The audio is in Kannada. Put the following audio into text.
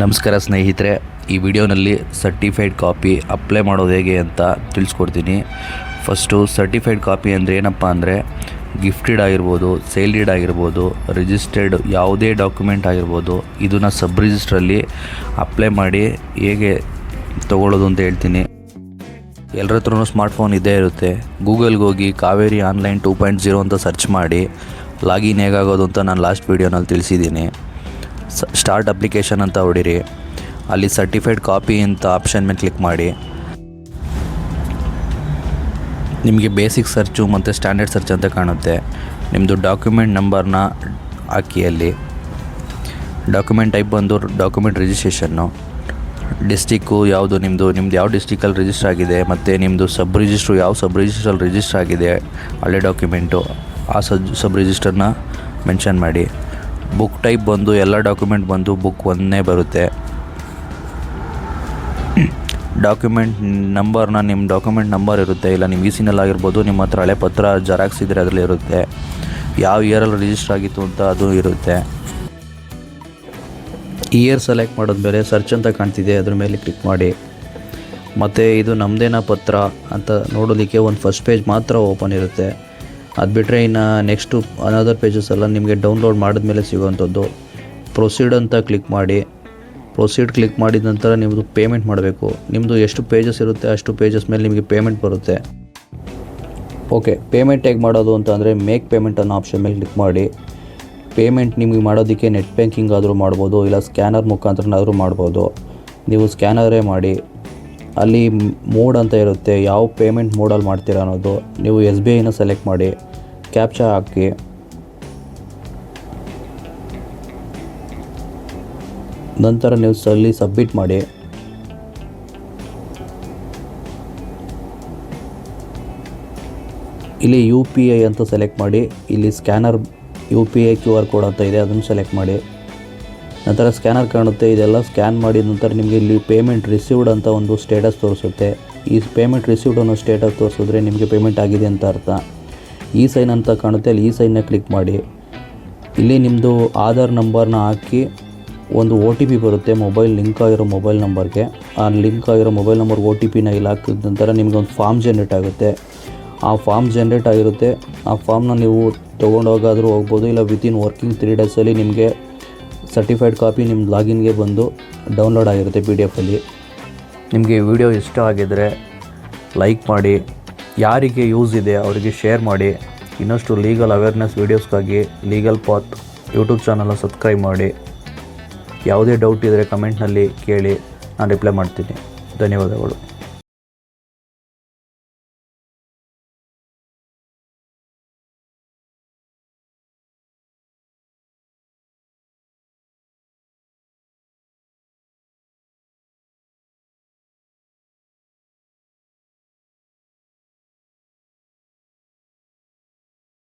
ನಮಸ್ಕಾರ ಸ್ನೇಹಿತರೆ, ಈ ವಿಡಿಯೋನಲ್ಲಿ ಸರ್ಟಿಫೈಡ್ ಕಾಪಿ ಅಪ್ಲೈ ಮಾಡೋದು ಹೇಗೆ ಅಂತ ತಿಳಿಸ್ಕೊಡ್ತೀನಿ. ಫಸ್ಟು ಸರ್ಟಿಫೈಡ್ ಕಾಪಿ ಅಂದರೆ ಏನಪ್ಪ ಅಂದರೆ ಗಿಫ್ಟೆಡ್ ಆಗಿರ್ಬೋದು, ಸೇಲ್ ಡೀಡ್ ಆಗಿರ್ಬೋದು, ರಿಜಿಸ್ಟರ್ಡ್ ಯಾವುದೇ ಡಾಕ್ಯುಮೆಂಟ್ ಆಗಿರ್ಬೋದು, ಇದನ್ನು ಸಬ್ ರಿಜಿಸ್ಟ್ರಲ್ಲಿ ಅಪ್ಲೈ ಮಾಡಿ ಹೇಗೆ ತೊಗೊಳ್ಳೋದು ಅಂತ ಹೇಳ್ತೀನಿ. ಎಲ್ಲರ ಹತ್ರನೂ ಸ್ಮಾರ್ಟ್ಫೋನ್ ಇದ್ದೇ ಇರುತ್ತೆ. ಗೂಗಲ್ಗೆ ಹೋಗಿ ಕಾವೇರಿ ಆನ್ಲೈನ್ 2.0 ಅಂತ ಸರ್ಚ್ ಮಾಡಿ ಲಾಗಿನ್ ಹೇಗಾಗೋದು ಅಂತ ನಾನು ಲಾಸ್ಟ್ ವೀಡಿಯೋನಲ್ಲಿ ತಿಳಿಸಿದ್ದೀನಿ. ಸ್ಟಾರ್ಟ್ ಅಪ್ಲಿಕೇಶನ್ ಅಂತ ಹೊಡಿರಿ. ಅಲ್ಲಿ ಸರ್ಟಿಫೈಡ್ ಕಾಪಿ ಅಂತ ಆಪ್ಷನ್ ಮೇಲೆ ಕ್ಲಿಕ್ ಮಾಡಿ. ನಿಮಗೆ ಬೇಸಿಕ್ ಸರ್ಚು ಮತ್ತು ಸ್ಟ್ಯಾಂಡರ್ಡ್ ಸರ್ಚ್ ಅಂತ ಕಾಣುತ್ತೆ. ನಿಮ್ಮದು ಡಾಕ್ಯುಮೆಂಟ್ ನಂಬರ್ನ ಹಾಕಿ. ಅಲ್ಲಿ ಡಾಕ್ಯುಮೆಂಟ್ ಟೈಪ್ ಬಂದು ಡಾಕ್ಯುಮೆಂಟ್ ರಿಜಿಸ್ಟ್ರೇಷನ್ನು, ಡಿಸ್ಟಿಕ್ಕು ಯಾವುದು, ನಿಮ್ಮದು ಯಾವ ಡಿಸ್ಟಿಕಲ್ಲಿ ರಿಜಿಸ್ಟರ್ ಆಗಿದೆ, ಮತ್ತು ನಿಮ್ಮದು ಸಬ್ ರಿಜಿಸ್ಟ್ರು ಯಾವ ಸಬ್ ರಿಜಿಸ್ಟ್ರಲ್ಲಿ ರಿಜಿಸ್ಟರ್ ಆಗಿದೆ ಹಳೆ ಡಾಕ್ಯುಮೆಂಟು, ಆ ಸಬ್ ರಿಜಿಸ್ಟರ್ನ ಮೆನ್ಷನ್ ಮಾಡಿ. ಬುಕ್ ಟೈಪ್ ಬಂದು ಎಲ್ಲ ಡಾಕ್ಯುಮೆಂಟ್ ಬಂದು ಬುಕ್ 1 ಬರುತ್ತೆ. ಡಾಕ್ಯುಮೆಂಟ್ ನಂಬರ್ನ ನಿಮ್ಮ ಡಾಕ್ಯುಮೆಂಟ್ ನಂಬರ್ ಇರುತ್ತೆ, ಇಲ್ಲ ನಿಮ್ಮ ಇ-ಸಿನಲ್ಲಿ ಆಗಿರ್ಬೋದು, ನಿಮ್ಮ ಹತ್ರ ಹಳೆ ಪತ್ರ ಜೆರಾಕ್ಸ್ ಇದ್ದರೆ ಅದರಲ್ಲಿ ಇರುತ್ತೆ. ಯಾವ ಇಯರಲ್ಲಿ ರಿಜಿಸ್ಟರ್ ಆಗಿತ್ತು ಅಂತ ಅದು ಇರುತ್ತೆ. ಇಯರ್ ಸೆಲೆಕ್ಟ್ ಮಾಡಿದ್ಮೇಲೆ ಸರ್ಚ್ ಅಂತ ಕಾಣ್ತಿದೆ, ಅದ್ರ ಮೇಲೆ ಕ್ಲಿಕ್ ಮಾಡಿ. ಮತ್ತು ಇದು ನಮ್ಮದೇನ ಪತ್ರ ಅಂತ ನೋಡೋದಕ್ಕೆ ಒಂದು ಫಸ್ಟ್ ಪೇಜ್ ಮಾತ್ರ ಓಪನ್ ಇರುತ್ತೆ. ಅದು ಬಿಟ್ಟರೆ ಇನ್ನು ನೆಕ್ಸ್ಟು ಅನದರ್ ಪೇಜಸ್ ಎಲ್ಲ ನಿಮಗೆ ಡೌನ್ಲೋಡ್ ಮಾಡಿದ್ಮೇಲೆ ಸಿಗೋವಂಥದ್ದು. ಪ್ರೊಸೀಡ್ ಅಂತ ಕ್ಲಿಕ್ ಮಾಡಿ. ಪ್ರೊಸೀಡ್ ಕ್ಲಿಕ್ ಮಾಡಿದ ನಂತರ ನಿಮ್ಮದು ಪೇಮೆಂಟ್ ಮಾಡಬೇಕು. ನಿಮ್ಮದು ಎಷ್ಟು ಪೇಜಸ್ ಇರುತ್ತೆ ಅಷ್ಟು ಪೇಜಸ್ ಮೇಲೆ ನಿಮಗೆ ಪೇಮೆಂಟ್ ಬರುತ್ತೆ. ಓಕೆ, ಪೇಮೆಂಟ್ ಹೇಗೆ ಮಾಡೋದು ಅಂತ ಅಂದರೆ ಮೇಕ್ ಪೇಮೆಂಟ್ ಅನ್ನೋ ಆಪ್ಷನ್ ಮೇಲೆ ಕ್ಲಿಕ್ ಮಾಡಿ. ಪೇಮೆಂಟ್ ನಿಮಗೆ ಮಾಡೋದಕ್ಕೆ ನೆಟ್ ಬ್ಯಾಂಕಿಂಗ್ ಆದರೂ ಮಾಡ್ಬೋದು, ಇಲ್ಲ ಸ್ಕ್ಯಾನರ್ ಮುಖಾಂತರನಾದರೂ ಮಾಡ್ಬೋದು. ನೀವು ಸ್ಕ್ಯಾನರೇ ಮಾಡಿ. ಅಲ್ಲಿ ಮೋಡ್ ಅಂತ ಇರುತ್ತೆ, ಯಾವ ಪೇಮೆಂಟ್ ಮೋಡಲ್ಲಿ ಮಾಡ್ತೀರಾ ಅನ್ನೋದು. ನೀವು SBIನ ಸೆಲೆಕ್ಟ್ ಮಾಡಿ, ಕ್ಯಾಪ್ಚಾ ಹಾಕಿ. ನಂತರ ನೀವು ಅಲ್ಲಿ ಸಬ್ಮಿಟ್ ಮಾಡಿ. ಇಲ್ಲಿ UPI ಅಂತ ಸೆಲೆಕ್ಟ್ ಮಾಡಿ. ಇಲ್ಲಿ ಸ್ಕ್ಯಾನರ್ UPI QR ಕೋಡ್ ಅಂತ ಇದೆ, ಅದನ್ನು ಸೆಲೆಕ್ಟ್ ಮಾಡಿ. ನಂತರ ಸ್ಕ್ಯಾನರ್ ಕಾಣುತ್ತೆ. ಇದೆಲ್ಲ ಸ್ಕ್ಯಾನ್ ಮಾಡಿದ ನಂತರ ನಿಮಗೆ ಇಲ್ಲಿ ಪೇಮೆಂಟ್ ರಿಸೀವ್ಡ್ ಅಂತ ಒಂದು ಸ್ಟೇಟಸ್ ತೋರಿಸುತ್ತೆ. ಈ ಪೇಮೆಂಟ್ ರಿಸೀವ್ಡ್ ಅನ್ನೋ ಸ್ಟೇಟಸ್ ತೋರಿಸಿದ್ರೆ ನಿಮಗೆ ಪೇಮೆಂಟ್ ಆಗಿದೆ ಅಂತ ಅರ್ಥ. ಇ-ಸೈನ್ ಅಂತ ಕಾಣುತ್ತೆ, ಅಲ್ಲಿ ಇ-ಸೈನ್ನ ಕ್ಲಿಕ್ ಮಾಡಿ. ಇಲ್ಲಿ ನಿಮ್ಮದು ಆಧಾರ್ ನಂಬರ್ನ ಹಾಕಿ ಒಂದು OTP ಬರುತ್ತೆ ಮೊಬೈಲ್ ಲಿಂಕ್ ಆಗಿರೋ ಮೊಬೈಲ್ ನಂಬರ್ಗೆ. ಆ ಲಿಂಕ್ ಆಗಿರೋ ಮೊಬೈಲ್ ನಂಬರ್ OTPನ ಇಲ್ಲಿ ಹಾಕಿದ ನಂತರ ನಿಮಗೆ ಒಂದು ಫಾರ್ಮ್ ಜನ್ರೇಟ್ ಆಗುತ್ತೆ. ಆ ಫಾರ್ಮ್ ಜನ್ರೇಟ್ ಆಗಿರುತ್ತೆ. ಆ ಫಾರ್ಮ್ನ ನೀವು ತೊಗೊಂಡೋಗಾದರೂ ಹೋಗ್ಬೋದು, ಇಲ್ಲ ವಿತಿನ್ ವರ್ಕಿಂಗ್ 3 ಡೇಸಲ್ಲಿ ನಿಮಗೆ ಸರ್ಟಿಫೈಡ್ ಕಾಪಿ ನಿಮ್ಮ ಲಾಗಿನ್ಗೆ ಬಂದು ಡೌನ್ಲೋಡ್ ಆಗಿರುತ್ತೆ PDF-ಅಲ್ಲಿ. ನಿಮಗೆ ವಿಡಿಯೋ ಇಷ್ಟ ಆಗಿದ್ದರೆ ಲೈಕ್ ಮಾಡಿ, ಯಾರಿಗೆ ಯೂಸ್ ಇದೆ ಅವರಿಗೆ ಶೇರ್ ಮಾಡಿ. ಇನ್ನಷ್ಟು ಲೀಗಲ್ ಅವೇರ್ನೆಸ್ ವೀಡಿಯೋಸ್ಗಾಗಿ ಲೀಗಲ್ ಪಾತ್ ಯೂಟ್ಯೂಬ್ ಚಾನಲ್ನ ಸಬ್ಸ್ಕ್ರೈಬ್ ಮಾಡಿ. ಯಾವುದೇ ಡೌಟ್ ಇದ್ದರೆ ಕಮೆಂಟ್ನಲ್ಲಿ ಕೇಳಿ, ನಾನು ರಿಪ್ಲೈ ಮಾಡ್ತೀನಿ. ಧನ್ಯವಾದಗಳು.